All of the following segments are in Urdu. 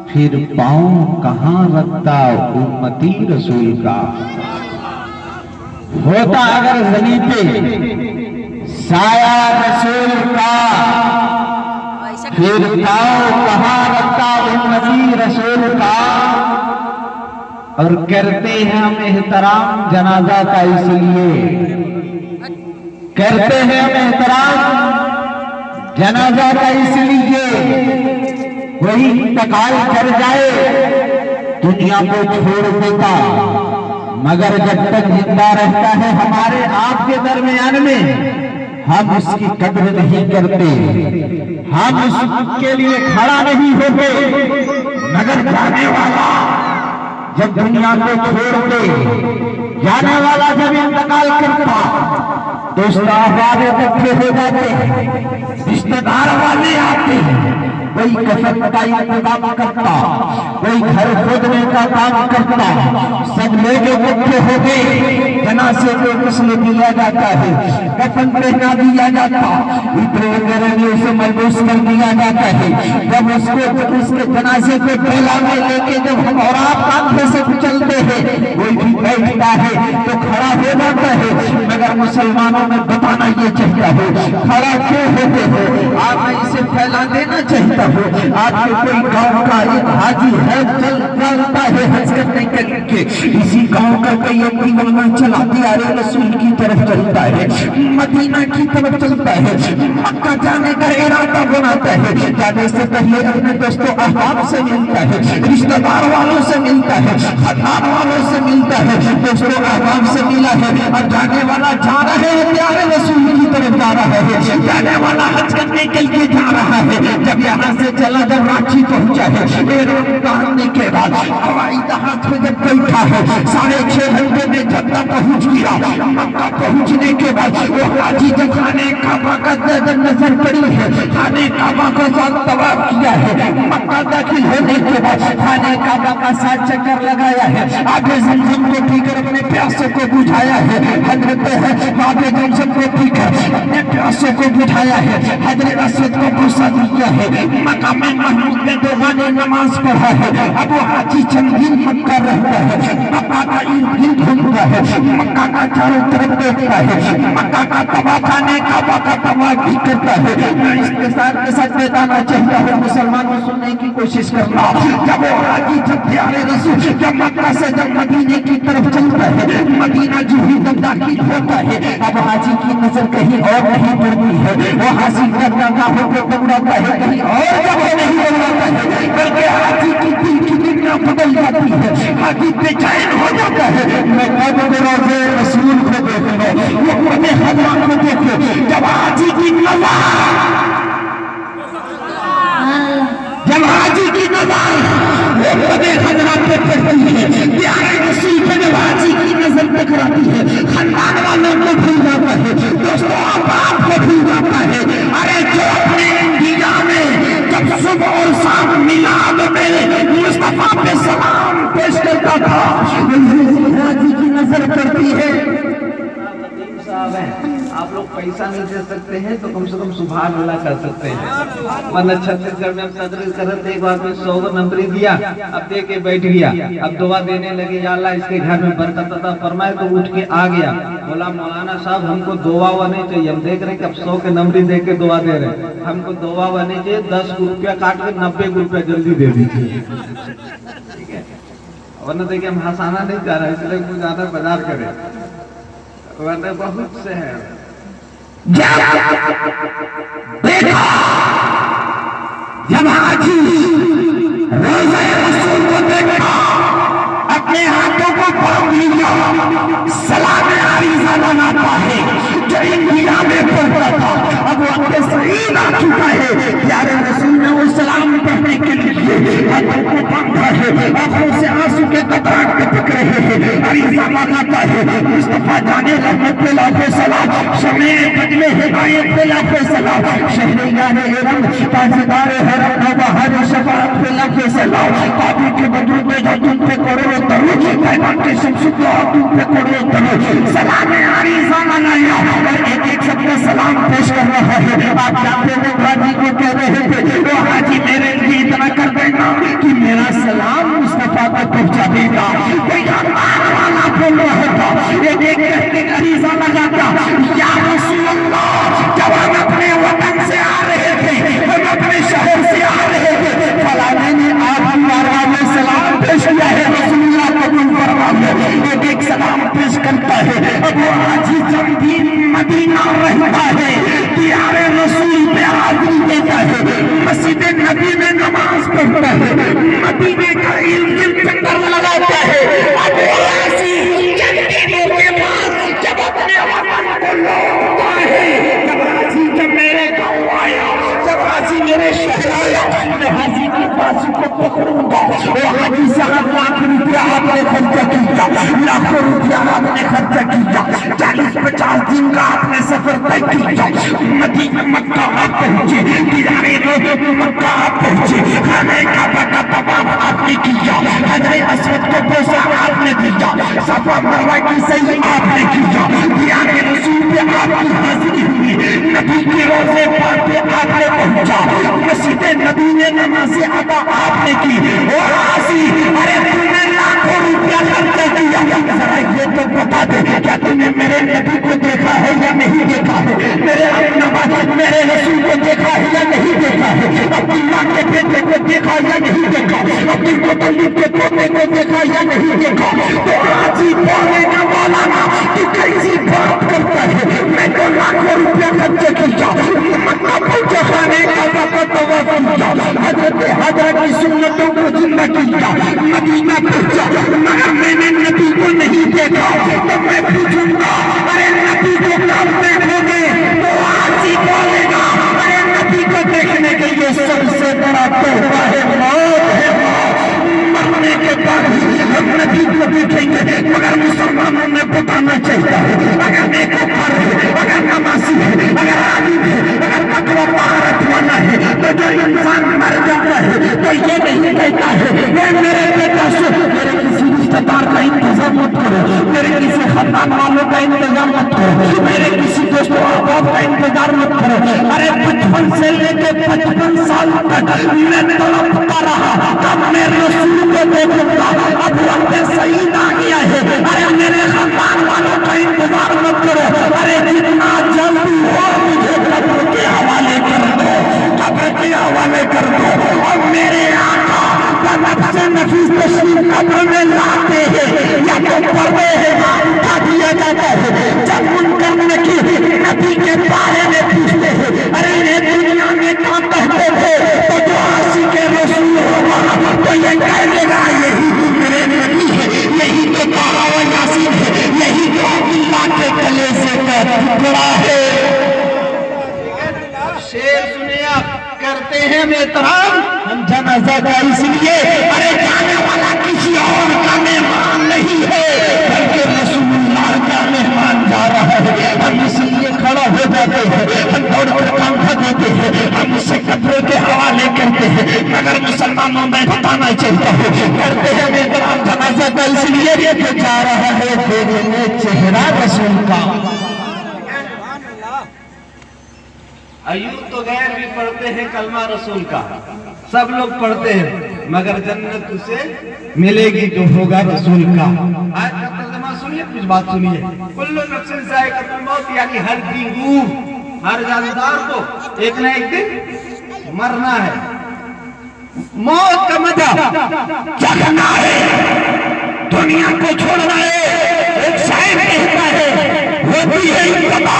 پھر پاؤں کہاں رکھتا امتی رسول کا. ہوتا اگر زمین پہ سایہ رسول کا پھر پاؤں کہاں رکھتا امتی رسول کا. اور کرتے ہیں ہم احترام جنازہ کا اس لیے کرتے ہیں ہم احترام جنازہ کا اس لیے وہی انتقال کر جائے دنیا کو چھوڑ دیتا مگر جب تک زندہ رہتا ہے ہمارے آپ کے درمیان میں ہم اس کی قدر نہیں کرتے ہم اس کے لیے کھڑا نہیں ہوتے مگر جانے والا جب دنیا کو چھوڑ دے جانے والا جب انتقال کرتا دوست احباب اکٹھے ہو جاتے رشتہ دار والے آتے کوئی کفن کا انتظام کرتا کوئی گھر کھودنے کا کام کرتا سب لوگ اکٹھے ہو گئے جنازے کو غسل دیا جاتا ہے کفن پہنا دیا جاتا عطر وغیرہ میں اسے ملبوس کر دیا جاتا ہے جب اس کے جنازے کو پھیلا میں لے کے جب ہم اور آپ کاندھے سے چلتے ہیں کوئی بھی بیٹھتا ہے تو کھڑا ہو جاتا ہے مگر مسلمانوں میں بتانا یہ چاہتا ہے کھڑا کیوں ہوتے ہو آپ اسے پھیلا دینا چاہتا آپ کے کوئی گاؤں کا ایک حاجی ہے چلتا ہے حج کرنے کے لیے اسی گاؤں کا کوئی ایک دیوانہ چلا پیارے رسول کی طرف چلتا ہے مدینہ کی طرف چلتا ہے مکہ جانے کا ارادہ بناتا ہے جانے سے پہلے اپنے دوستوں احباب سے ملتا ہے رشتہ دار والوں سے ملتا ہے خاندان والوں سے ملتا ہے دوستوں احباب سے ملا ہے اور جانے والا جا رہے ہیں پیارے رسول کی طرف جا رہا ہے جانے والا حج کرنے کے لیے جا رہا ہے جب یہاں سے چلا جب رانچی پہنچا ہے اتارنے کے بعد ہوائی جہاز میں جب بیٹھا ہے 6.5 گھنٹے میں جدہ پہنچ گیا مکہ پہنچنے کے بعد وہ حاجی جب خانے کعبہ کا نظر پڑی ہے خانے کعبہ کا ساتھ طواف کیا ہے مکہ داخل ہونے کے بعد خانے کعبہ کا 7 چکر لگایا ہے آب زمزم کو پی کر اپنے پیاسوں کو بجھایا ہے حضرت آب زمزم کو پی کر اپنے پیاسوں کو بجھایا ہے حضرت اسود کو بوسہ دیا ہے مقام محمود میں دوغانے نماز پڑھا ہے اب وہ حاجی چند دن مکہ رہتا ہے مکہ کا ارد گرد گھومتا ہے مکہ کا چاروں طرف دیکھتا ہے مکہ کا طواف خانے کعبہ کا طواف بھی کرتا ہے میں اختصار کے ساتھ بتانا چاہتا ہوں مسلمانوں سننے کی کوشش کرنا جب وہ حاجی جب پیارے رسول جب مکہ سے جب مدینے کی طرف چلتا ہے مدینہ جو ہی جب داخل ہوتا ہے اب حاجی کی نظر کہیں اور نہیں پڑتی ہے وہ حاجی کا نگاہوں کو پکڑاتا ہے کہیں اور جگہ نہیں بناتا ہے بلکہ حاجی کی دل کی دنیا بدل جاتی ہے حاجی بے چین ہو جاتا ہے میں کب روزے رسول کو دیکھوں وہ اپنے حضرات کو دیکھو جب حاجی کی نظر وہ اپنے حضرات پہ پڑتی ہے پیارے رسول پہ جب حاجی کی نظر ٹکراتی ہے خاندان والوں کو بھول جاتا ہے دوستوں آپ کو بھول جاتا ہے ارے جو اپنے انڈیا میں جب صبح اور شام میلاد میں مصطفیٰ پہ سلام پیش کرتا تھا حاجی کی نظر پڑتی ہے آپ لوگ پیسہ نہیں دے سکتے ہیں تو کم سے کم سبحان اللہ کر سکتے ہیں ورنہ چھتیس گڑھ میں تقریر کرتے ایک بار میں 100 نمبری دیا اب دے کے بیٹھ گیا اب دعا دینے لگے یا اللہ اس کے گھر میں برکت عطا فرمائے تو اٹھ کے آ گیا بولا مولانا صاحب ہم کو دعا ہوا نہیں چاہیے ہم دیکھ رہے ہیں کہ اب 100 کے نمبری دے کے دعا دے رہے ہیں ہم کو دعا ہوا نہیں چاہیے 10 روپیہ کاٹ کے 90 روپیہ جلدی دے دیجیے ورنہ دیکھیں ہم ہنسانا نہیں چاہ رہے اس لیے کچھ زیادہ بازار کرے ورنہ بہت سے ہیں جب حاجی روزہ رسول کو دیکھا اپنے ہاتھوں کو باندھ لیا سلام عریضہ بناتا ہے جو انڈیا میں پڑھتا تھا اب وقت صحیح آ چکا ہے پیارے رسول نے وہ سلام پڑھنے کے لیے ہاتھوں کو باندھا ہے آنکھوں سے آنسو کے قطرات ٹپک رہے ہیں عریضہ بناتا ہے مصطفیٰ جانے رحمت پہ لاکھوں سلام شمع بدلے ہدایت پہ لاکھوں سلام شہریان حرم تاجدار حرم نوبہار شفاعت پہ لاکھوں سلام کعبے کے بدو پہ جو تم پہ کروڑوں درود پیغام کے شمس دعا تم پہ کروڑوں درود سلام عریضہ منایا اور ایک سب کا سلام پیش کر رہا ہے آپ جانتے ہیں حاجی کو کہہ رہے تھے وہ حاجی میرے لیے اتنا کر دیں یہ دیکھ کر کے غریزہ لگاتا یا رسول اللہ جب ہم اپنے وطن سے آ رہے تھے ہم اپنے شہر سے آ رہے تھے فلانے نے آپ کی بارگاہ میں سلام پیش کیا ہے رسول اللہ قبول فرمائے ایک ایک سلام پیش کرتا ہے اب وہ آج ہی جب بھی مدینہ رہتا ہے دیار رسول پہ حاضری دیتا ہے مسجد نبی میں نماز پڑھتا ہے مدینے کا علم چکر لگاتا ہے اب وہ آسی چند دنوں کے بعد جب اپنے وطن کو لوٹتا ہے جب آسی جب میرے گاؤں آیا جب آسی میرے شہر آیا میں حاجی کی بازو کو پکڑوں گا وہ حاجی صاحب لاکھ روپیہ آپ نے خرچہ کیا لاکھوں روپیہ آپ نے خرچہ کیا 40-50 دن کا آپ نے سفر طے کیا مدینہ مکہ آپ پہنچے دیدارے روز مکہ آپ پہنچے خانہ کعبہ کا طواف آپ نے کیا حجر اسود کو بوسہ آپ نے دیا صفا مروہ کی سعی آپ نے کیا دیار رسول پہ آپ کی حاضری ہوئی نبی کے روزے پاک پہ آپ نے پہنچا مسجد نبی میں نماز ادا آپ نے کی اور آسی ارے تم نے لاکھوں روپیہ خرچہ کیا ذرا یہ تو بتا دے کیا تم نے میرے نبی کو دیکھا ہے یا نہیں دیکھا ہے میرے نبی میرے رسول کو دیکھا ہے یا نہیں دیکھا ہے عبداللہ کے بیٹے کو دیکھا یا نہیں دیکھا عبدالمطلب کے پوتے کو دیکھا یا نہیں دیکھا تو آج ہی بولے گا مولانا تو کیسی بات کرتا ہے میں تو لاکھوں روپیہ خرچہ کیا مکہ پہنچا خانے کعبہ کا طواف کیا حضرت حضرت کی سنتوں کو زندہ کیا مدینہ پہنچا مگر میں نے نبی کو نہیں دیکھا تو میں پوچھوں گا ارے نبی کو کب دیکھو گے تو آج ہی بولے گا ارے نبی کو دیکھنے کے لیے سب سے بڑا تحفہ ہے موت ہے مرنے کے بعد ہم نبی کو دیکھیں گے مگر مسلمانوں نے بتانا چاہتا ہے اگر نیک وکار ہے اگر نمازی ہے اگر عالم ہے اگر تقوی طہارت والا ہے تو جو انسان مر جاتا ہے تو یہ نہیں کہتا ہے اے میرے بیٹا سن میرے کسی رشتہ دار کا انتظام مت کرو میرے کسی خاندان والوں کا انتظام مت کرو میرے کسی دوست و احباب کا انتظار مت کرو ارے 55 سے لے کے 55 سال تک میں تڑپتا رہا اب میں رسول کو دیکھوں گا اب وقت سعید آ گیا ہے ارے میرے خاندان والوں کا انتظار مت کرو ارے جتنا جلدی ہو مجھے قبر کے حوالے کر دو قبر کے حوالے کر دو اور میرے آقا کا نفس نفیس تشریف قبر میں لاتے ہیں یا تو پردے ہیں اٹھا دیا جاتا ہے جب منکر نکیر نبی کے بارے میں پوچھتے ہیں ارے یہ دنیا میں کہاں کہتے تھے تو جو عاشق رسول ہوگا تو یہ کہہ دے گا یہی میرے نبی ہے یہی تو طٰہٰ و یاسین ہے یہی تو عبداللہ کے کلیجے کا ٹکڑا ہے شعر سنیں آپ کرتے ہیں ہم احترام ہم جنازہ کا اس لیے ارے جانے والا کسی اور کا مہمان نہیں ہے بلکہ رسول اللہ کا مہمان جا رہا ہے ہم اس لیے کھڑا ہو جاتے ہیں ہم دوڑ کر کانٹھا دیتے ہیں ہم اسے قبر کے حوالے کرتے ہیں مگر مسلمانوں میں بتانا چاہتا ہوں کرتے ہیں احترام جنازہ کا اس لیے کہ جا رہا ہے دیکھنے چہرہ رسول کا ایوب تو غیر بھی پڑھتے ہیں کلمہ رسول کا سب لوگ پڑھتے ہیں مگر جنت اسے ملے گی جو ہوگا رسول کا آیت کا ترجمہ سنیے کچھ بات سنیے کل نفس ذائقۃ الموت یعنی ہر کی روح ہر جاندار کو ایک نہ ایک دن مرنا ہے موت کا مطلب جگنا ہے دنیا کو چھوڑنا ہے ایک شاعر کہتا ہے ہوتی ہے انتہا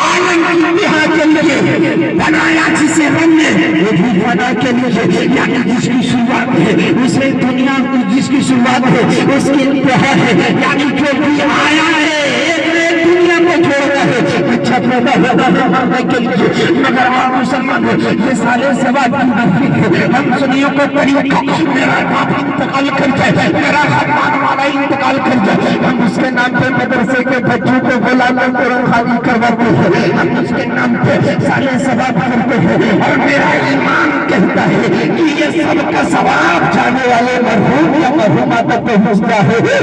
عالم کی انتہا کے لیے بنایا جسے رب نے وہ بھی فنا کے لیے یعنی جس کی شروعات ہے اسے دنیا جس کی شروعات ہے اس کی انتہا ہے یعنی جو بھی آیا ہے ایک نے دنیا کو چھوڑنا ہے اچھا پیدا ہوتا ہے مرنے کے لیے مگر آپ مسلمان ہو یہ سارے سواد کی محفل ہے ہم سنیوں کو قریب میرا باپ انتقال کر جائے میرا خاندان والا انتقال کر جائے ہم اس کے نام پہ مدرسے کے بچوں کو بلا کر قرآن خوانی کرواتے ہیں ہم اس کے نام پہ سارے ثواب کرتے ہیں اور میرا ایمان کہتا ہے کہ یہ سب کا ثواب جانے والے مرحوم یا مرحومہ تک پہنچتا ہے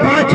5